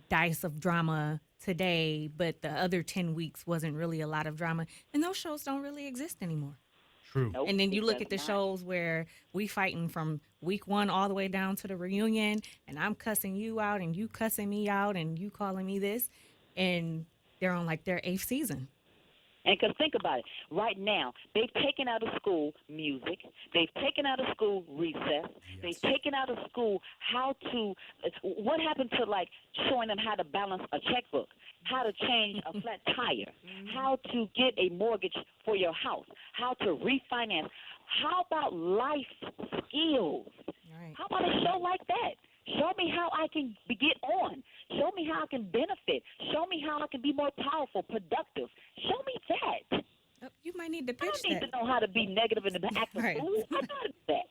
dice of drama today, but the other 10 weeks wasn't really a lot of drama, and those shows don't really exist anymore. True. Nope, and then you look it at the does shows where we fighting from week 1 all the way down to the reunion, and I'm cussing you out, and you cussing me out, and you calling me this, and they're on like their 8th season. And because think about it, right now, they've taken out of school music. They've taken out of school recess. They've taken out of school what happened to, like, showing them how to balance a checkbook, how to change a flat tire, how to get a mortgage for your house, how to refinance. How about life skills? Right. How about a show like that? Show me how I can get on. Show me how I can benefit. Show me how I can be more powerful, productive. Show me that. You might need to pitch I don't need to know how to be negative and act a Right. fool. I know how to do that.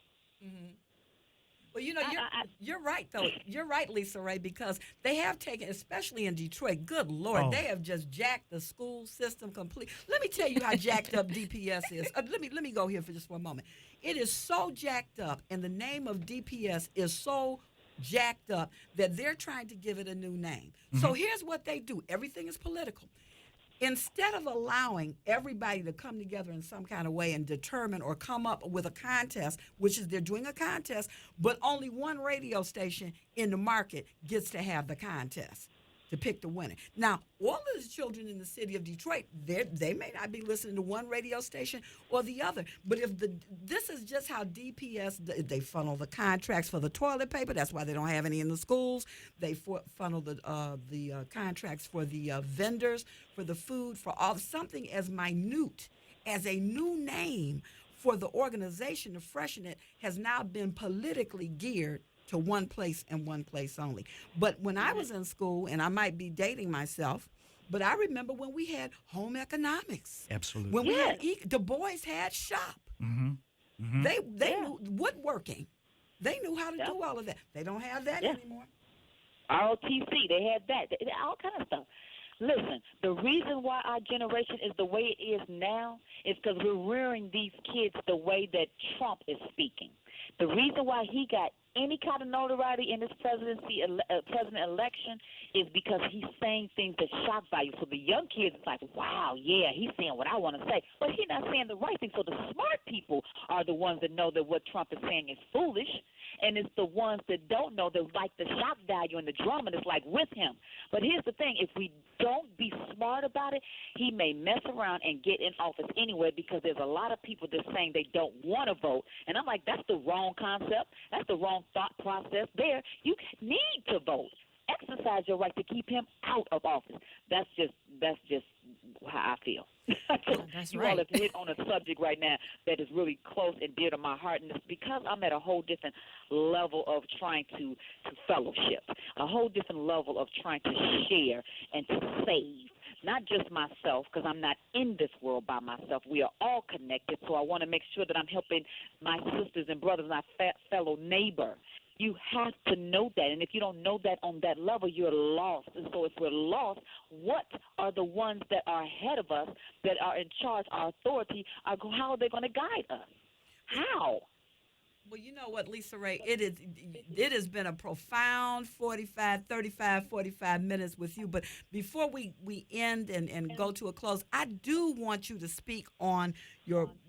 Well, you know, you're right, though. You're right, LisaRaye, because they have taken, especially in Detroit, good Lord, they have just jacked the school system completely. Let me tell you how jacked up DPS is. Let me go here for just one moment. It is so jacked up, and the name of DPS is so jacked up that they're trying to give it a new name. So here's what they do. Everything is political. Instead of allowing everybody to come together in some kind of way and determine or come up with a contest, which is they're doing a contest, but only one radio station in the market gets to have the contest to pick the winner. Now, all of the children in the city of Detroit, they may not be listening to one radio station or the other, but this is just how DPS, they funnel the contracts for the toilet paper. That's why they don't have any in the schools. They funnel the contracts for the vendors, for the food, for something as minute as a new name for the organization to freshen it has now been politically geared to one place and one place only. But when I was in school, and I might be dating myself, but I remember when we had home economics. Absolutely. When we had the boys had shop. They knew woodworking. They knew how to do all of that. They don't have that anymore. ROTC, they had that. All kind of stuff. Listen, the reason why our generation is the way it is now is because we're rearing these kids the way that Trump is speaking. The reason why he got any kind of notoriety in this president election is because he's saying things that shock value. So the young kids, it's like, wow, yeah, he's saying what I want to say. But he's not saying the right thing. So the smart people are the ones that know that what Trump is saying is foolish. And it's the ones that don't know, that like the shock value and the drama that's like with him. But here's the thing. If we don't be smart about it, he may mess around and get in office anyway, because there's a lot of people that saying they don't want to vote. And I'm like, that's the wrong concept. That's the wrong thought process there. You need to vote. Exercise your right to keep him out of office. That's just how I feel. That's you right. all have hit on a subject right now that is really close and dear to my heart, and it's because I'm at a whole different level of trying to fellowship, a whole different level of trying to share and to save. Not just myself, because I'm not in this world by myself. We are all connected, so I want to make sure that I'm helping my sisters and brothers, my fellow neighbor. You have to know that, and if you don't know that on that level, you're lost. And so if we're lost, what are the ones that are ahead of us, that are in charge, our authority, how are they going to guide us? How? Well, you know what, LisaRaye, it has been a profound 45 minutes with you. But before we end and go to a close, I do want you to speak on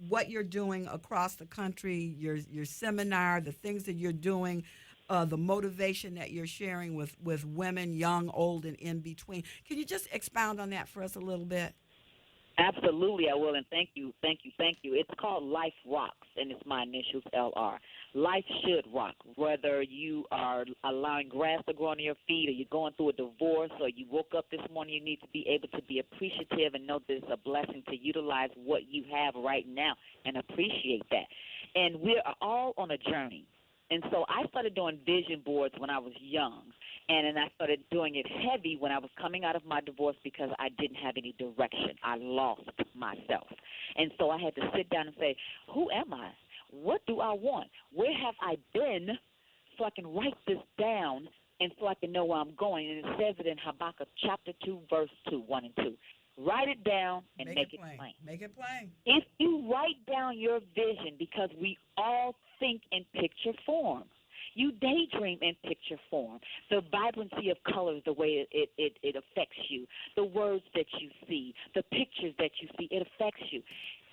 what you're doing across the country, your seminar, the things that you're doing, the motivation that you're sharing with women, young, old, and in between. Can you just expound on that for us a little bit? Absolutely, I will, and thank you. It's called Life Rocks, and it's my initials, LR. Life should rock, whether you are allowing grass to grow under your feet, or you're going through a divorce, or you woke up this morning. You need to be able to be appreciative and know that it's a blessing to utilize what you have right now and appreciate that. And we're all on a journey. And so I started doing vision boards when I was young. And then I started doing it heavy when I was coming out of my divorce because I didn't have any direction. I lost myself. And so I had to sit down and say, who am I? What do I want? Where have I been so I can write this down and so I can know where I'm going? And it says it in Habakkuk chapter 2, verse 2, 1 and 2. Write it down and make it plain. Make it plain. If you write down your vision, because we all think in picture form. You daydream in picture form. The vibrancy of colors, the way it affects you, the words that you see, the pictures that you see, it affects you.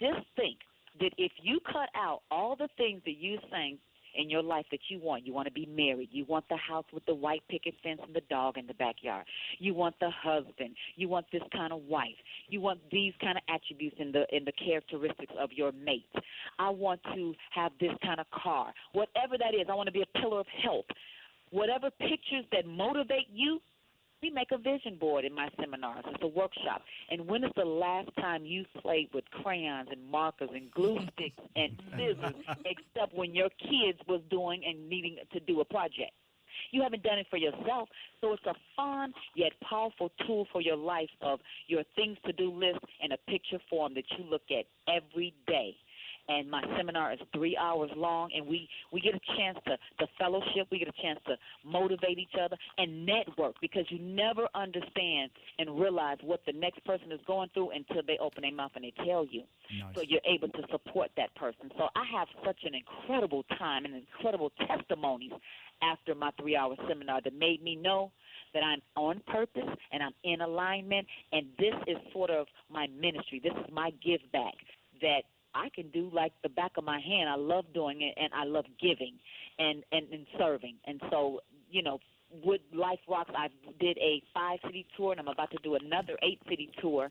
Just think that if you cut out all the things that you saying in your life that you want to be married, you want the house with the white picket fence and the dog in the backyard, you want the husband, you want this kind of wife, you want these kind of attributes in the characteristics of your mate. I want to have this kind of car. Whatever that is, I want to be a pillar of help. Whatever pictures that motivate you, we make a vision board in my seminars. It's a workshop. And when is the last time you played with crayons and markers and glue sticks and scissors except when your kids was doing and needing to do a project? You haven't done it for yourself. So it's a fun yet powerful tool for your life of your things to do list in a picture form that you look at every day. And my seminar is 3 hours long, and we get a chance to fellowship. We get a chance to motivate each other and network, because you never understand and realize what the next person is going through until they open their mouth and they tell you. Nice. So you're able to support that person. So I have such an incredible time and incredible testimonies after my 3-hour seminar that made me know that I'm on purpose and I'm in alignment, and this is sort of my ministry. This is my give back that I can do like the back of my hand. I love doing it, and I love giving and serving. And so, with Life Rocks, I did a 5-city tour, and I'm about to do another 8-city tour.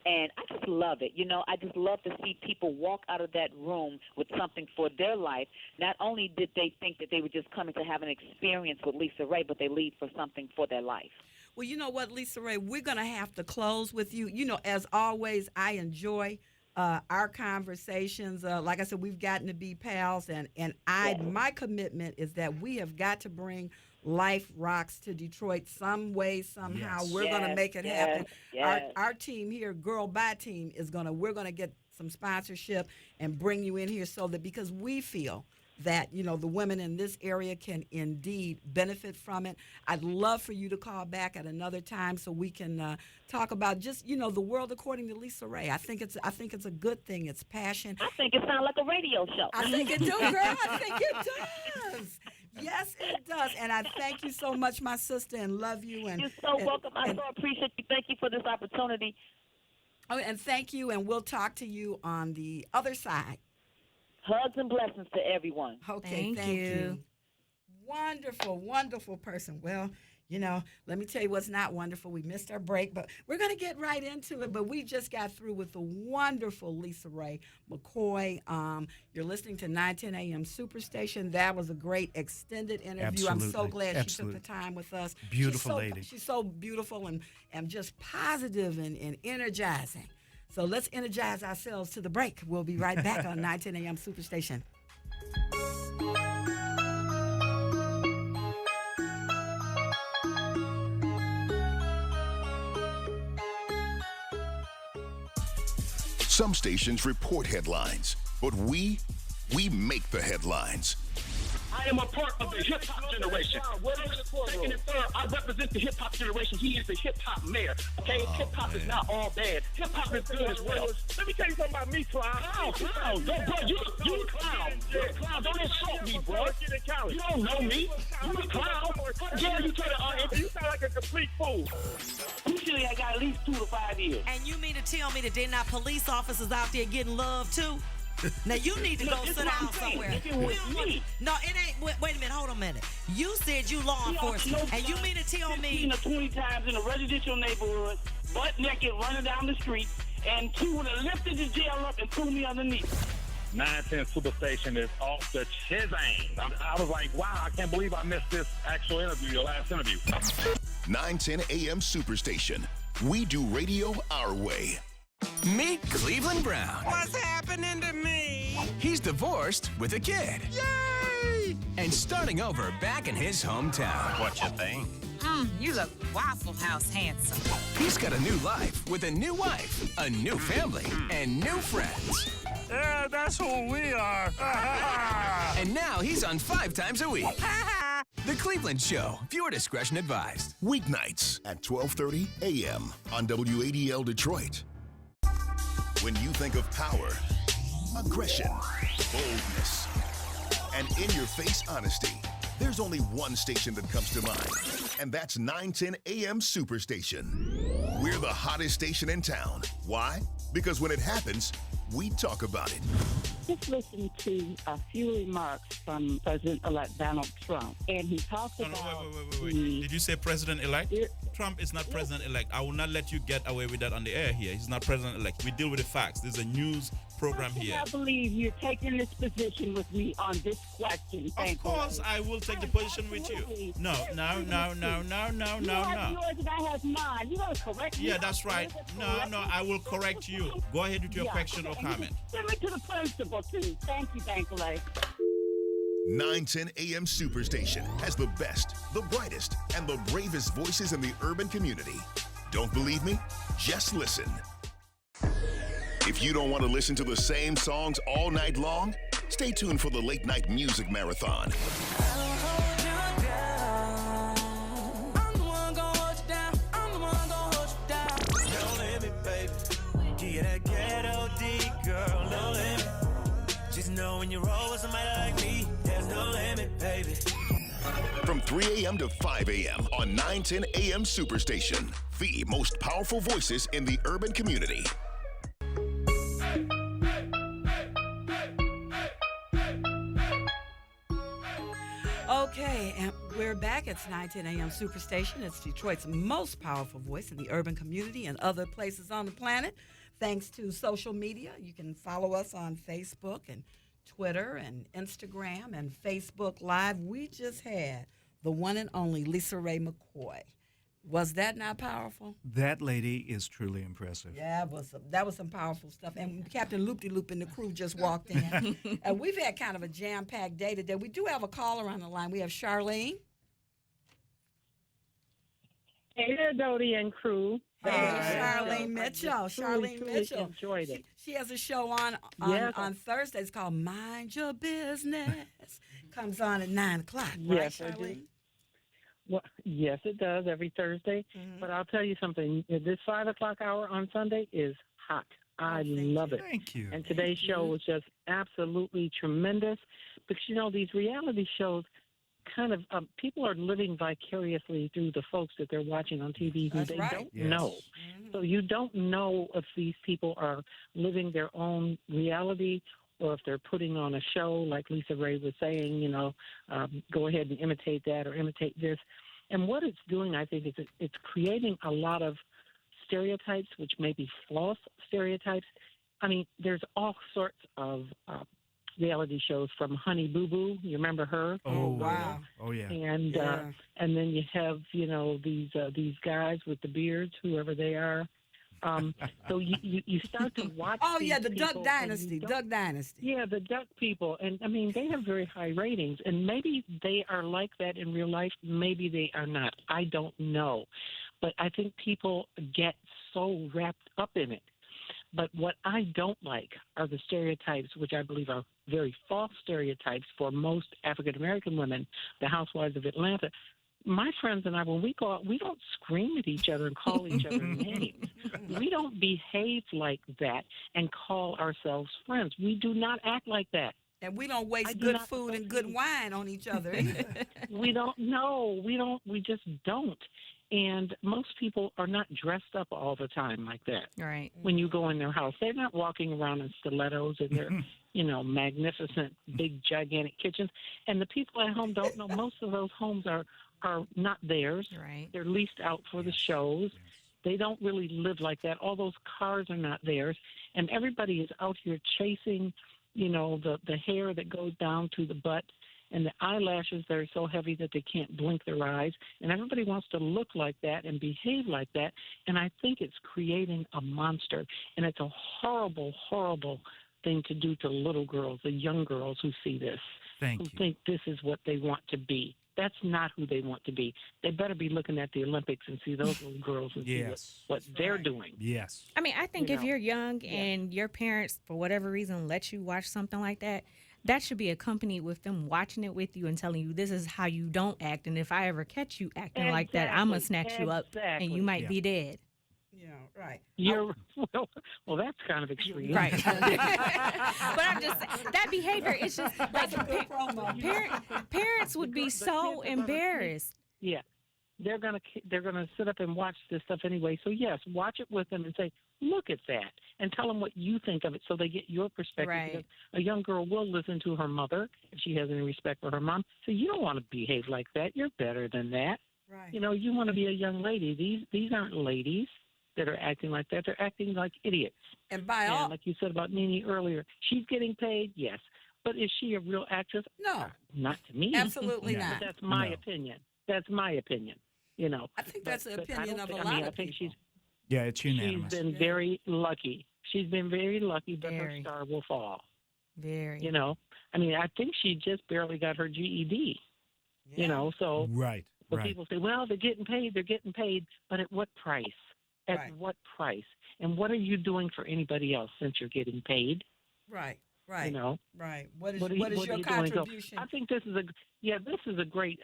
And I just love it. I just love to see people walk out of that room with something for their life. Not only did they think that they were just coming to have an experience with LisaRaye, but they leave for something for their life. Well, you know what, LisaRaye, we're going to have to close with you. As always, I enjoy our conversations. Like I said, we've gotten to be pals, and my commitment is that we have got to bring Life Rocks to Detroit some way, somehow. We're going to make it happen. Yes. Our team here, Gurl Bye team, we're going to get some sponsorship and bring you in here because we feel that, the women in this area can indeed benefit from it. I'd love for you to call back at another time so we can talk about just, the world according to LisaRaye. I think it's a good thing. It's passion. I think it sounds like a radio show. I think it does, girl. I think it does. Yes, it does. And I thank you so much, my sister, and love you. And you're so welcome. I so appreciate you. Thank you for this opportunity. Oh, and thank you, and we'll talk to you on the other side. Hugs and blessings to everyone. Okay, thank you. Wonderful, wonderful person. Well, let me tell you what's not wonderful. We missed our break, but we're going to get right into it. But we just got through with the wonderful LisaRaye McCoy. You're listening to 910 AM Superstation. That was a great extended interview. Absolutely. I'm so glad she took the time with us. Beautiful lady. She's so beautiful and just positive and energizing. So let's energize ourselves to the break. We'll be right back on 910 AM Superstation. Some stations report headlines, but we make the headlines. I am a part of the hip-hop generation. First, second, and third, I represent the hip-hop generation. He is the hip-hop mayor, okay? Hip-hop is not all bad. Hip-hop is good as well. Let me tell you something about me, clown. Clown. Don't, bro, you a clown. You're a clown. Don't insult me, bro. You don't know me. You a clown. Yeah, you try to... You sound like a complete fool. Usually I got at least 2 to 5 years. And you mean to tell me that they're not police officers out there getting love, too? Now, you need to go sit down somewhere. No, it ain't. Wait a minute. Hold on a minute. You said you law enforcement, and you mean to tell me... 20 times in a residential neighborhood, butt naked, running down the street, and she would have lifted the jail up and threw me underneath. 910 Superstation is off the chisang. I was like, wow, I can't believe I missed this actual interview, your last interview. 910 AM Superstation. We do radio our way. Meet Cleveland Brown. What's happening to me? He's divorced with a kid. Yay! And starting over back in his hometown. What you think? You look Waffle House handsome. He's got a new life with a new wife, a new family, and new friends. Yeah, that's who we are. And now he's on 5 times a week. The Cleveland Show. Viewer discretion advised. Weeknights at 12:30 a.m. on WADL Detroit. When you think of power, aggression, boldness, and in-your-face honesty, there's only one station that comes to mind, and that's 910 AM Superstation. We're the hottest station in town. Why? Because when it happens, we talk about it. Just listen to a few remarks from President-elect Donald Trump, and he talked about... Wait. Did you say President-elect? Trump is not President-elect. I will not let you get away with that on the air here. He's not President-elect. We deal with the facts. There's a news program here. I believe you're taking this position with me on this question. Of course, I will take the position with you. No. You have yours and I have mine. You want to correct me? Yeah, that's right. No, I will correct you. Go ahead with your question or comment. Send me to the principal, too. Thank you, Bankley. 910 AM Superstation has the best, the brightest, and the bravest voices in the urban community. Don't believe me? Just listen. If you don't want to listen to the same songs all night long, stay tuned for the late night music marathon. When you roll with somebody like me, there's no limit, baby. From 3 a.m. to 5 a.m. on 910 AM Superstation, the most powerful voices in the urban community. Okay, and we're back. It's 910 AM Superstation. It's Detroit's most powerful voice in the urban community and other places on the planet. Thanks to social media, you can follow us on Facebook and Twitter and Instagram and Facebook Live. We just had the one and only LisaRaye McCoy. Was that not powerful? That lady is truly impressive. Yeah, that was some powerful stuff. And Captain Loop-de-Loop and the crew just walked in. And we've had kind of a jam-packed day today. We do have a caller on the line. We have Charlene. Hey there, Dodie and crew. Hey, Charlene Mitchell. Charlene Mitchell. Enjoyed it. She has a show on Thursday. It's called Mind Your Business. Comes on at 9 o'clock, yes, right, Charlene? Well, yes, it does every Thursday. Mm-hmm. But I'll tell you something. This 5 o'clock hour on Sunday is hot. I love it. Thank you. And today's show was just absolutely tremendous. Because, these reality shows kind of people are living vicariously through the folks that they're watching on TV who don't know. So you don't know if these people are living their own reality or if they're putting on a show like LisaRaye was saying, go ahead and imitate that or imitate this. And what it's doing, I think, is it's creating a lot of stereotypes, which may be false stereotypes. I mean, there's all sorts of reality shows from Honey Boo Boo. You remember her? Oh, wow. Oh, yeah. And and then you have, these guys with the beards, whoever they are. So you start to watch. Oh, yeah, the Duck Dynasty. Duck Dynasty. Yeah, the Duck people. And, I mean, they have very high ratings. And maybe they are like that in real life. Maybe they are not. I don't know. But I think people get so wrapped up in it. But what I don't like are the stereotypes, which I believe are very false stereotypes for most African-American women, the housewives of Atlanta. My friends and I, when we go out, we don't scream at each other and call each other names. We don't behave like that and call ourselves friends. We do not act like that. And we don't waste good food and good wine on each other either. We don't. No, we don't. We just don't. And most people are not dressed up all the time like that. Right. When you go in their house, they're not walking around in stilettos and their, magnificent, big, gigantic kitchens. And the people at home don't know. Most of those homes are not theirs. Right. They're leased out for the shows. They don't really live like that. All those cars are not theirs. And everybody is out here chasing, the hair that goes down to the butt and the eyelashes that are so heavy that they can't blink their eyes. And everybody wants to look like that and behave like that. And I think it's creating a monster. And it's a horrible, horrible thing to do to little girls, the young girls who see this, who think this is what they want to be. That's not who they want to be. They better be looking at the Olympics and see those little girls and see what they're doing. Yes. I mean, I think if you're young and your parents, for whatever reason, let you watch something like that, that should be accompanied with them watching it with you and telling you this is how you don't act. And if I ever catch you acting like that, I'm going to snatch you up and you might be dead. Yeah, right. You're well. That's kind of extreme, right? But I'm just that behavior. It's just like parents would be so embarrassed. Yeah, they're gonna sit up and watch this stuff anyway. So yes, watch it with them and say, look at that, and tell them what you think of it, so they get your perspective. Right. Because a young girl will listen to her mother if she has any respect for her mom. So you don't want to behave like that. You're better than that. Right. You want to be a young lady. These aren't ladies that are acting like that. They're acting like idiots. And like you said about Nene earlier, she's getting paid, yes. But is she a real actress? No. Not to me. Absolutely not. But that's my opinion. That's my opinion. I think that's the opinion of a lot of people. Yeah, it's unanimous. She's been very lucky. She's been very lucky, but her star will fall. Very. I mean, I think she just barely got her GED. So. Right. But people say, well, they're getting paid, but at what price? At what price? And what are you doing for anybody else since you're getting paid? Right. Right. Right. What is your contribution? So I think this is a great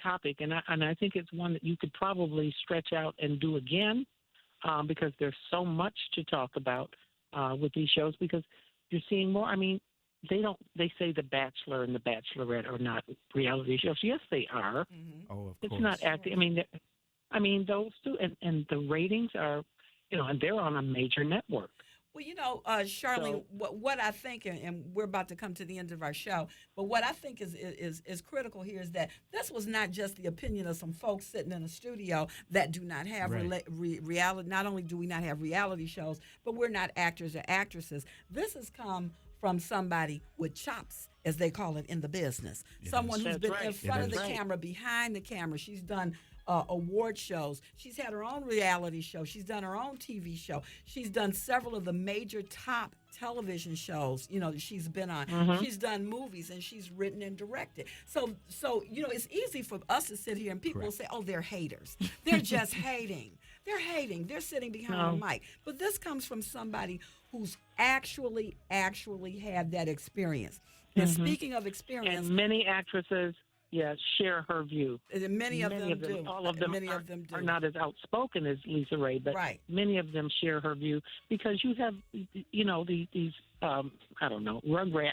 topic, and I think it's one that you could probably stretch out and do again, because there's so much to talk about with these shows, because you're seeing more. I mean, they say The Bachelor and The Bachelorette are not reality shows. Yes, they are. Mm-hmm. Oh, of it's course. not acting. I mean, those two, and the ratings are, and they're on a major network. Well, Charlene, what I think, and we're about to come to the end of our show, but what I think is critical here is that this was not just the opinion of some folks sitting in a studio that do not have reality. Not only do we not have reality shows, but we're not actors or actresses. This has come from somebody with chops, as they call it in the business. Someone who's been in front of the camera, behind the camera. She's done award shows. She's had her own reality show. She's done her own TV show. She's done several of the major top television shows, that she's been on. Mm-hmm. She's done movies, and she's written and directed. So it's easy for us to sit here and people will say, oh, they're haters. They're just hating. They're hating. They're sitting behind a mic. But this comes from somebody who's actually had that experience. And speaking of experience, and many actresses share her view. And many of them do. All of them, are not as outspoken as LisaRaye, but many of them share her view, because you have, these I don't know, rugrats,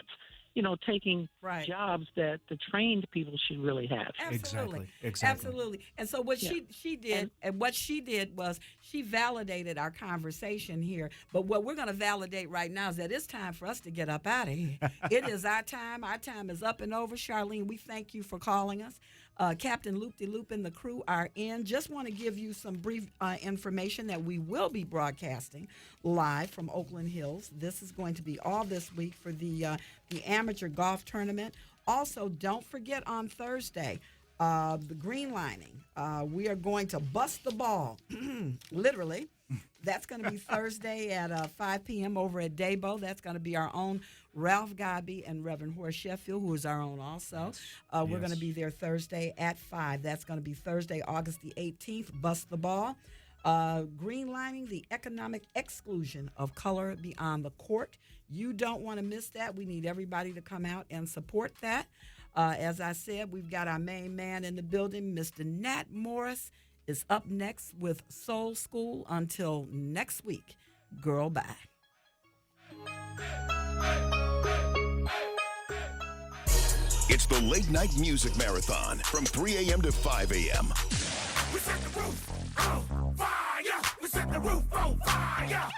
taking jobs that the trained people should really have. Absolutely. Exactly. Absolutely. And so what she did, and what she did was she validated our conversation here. But what we're going to validate right now is that it's time for us to get up out of here. It is our time. Our time is up and over. Charlene, we thank you for calling us. Captain Loop-de-Loop and the crew are in. Just want to give you some brief information that we will be broadcasting live from Oakland Hills. This is going to be all this week for the amateur golf tournament. Also, don't forget on Thursday, the green lining. We are going to bust the ball, literally. That's going to be Thursday at 5 p.m. over at Dabo. That's going to be our own Ralph Godby and Reverend Horace Sheffield, who is our own also. We're going to be there Thursday at 5. That's going to be Thursday, August the 18th. Bust the ball. Greenlining the economic exclusion of color beyond the court. You don't want to miss that. We need everybody to come out and support that. As I said, we've got our main man in the building, Mr. Nat Morris, is up next with Soul School. Until next week, Gurl Bye. It's the Late Night Music Marathon from 3 a.m. to 5 a.m. We set the roof on fire. We set the roof on fire.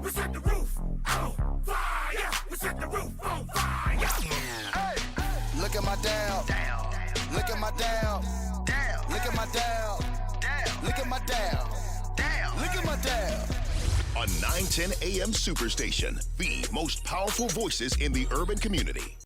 We set the roof on fire. We set the roof on fire. Hey, look at my down. Look at my down. Look at my down. Look at my down. Look my dial. On 910 AM Superstation, the most powerful voices in the urban community.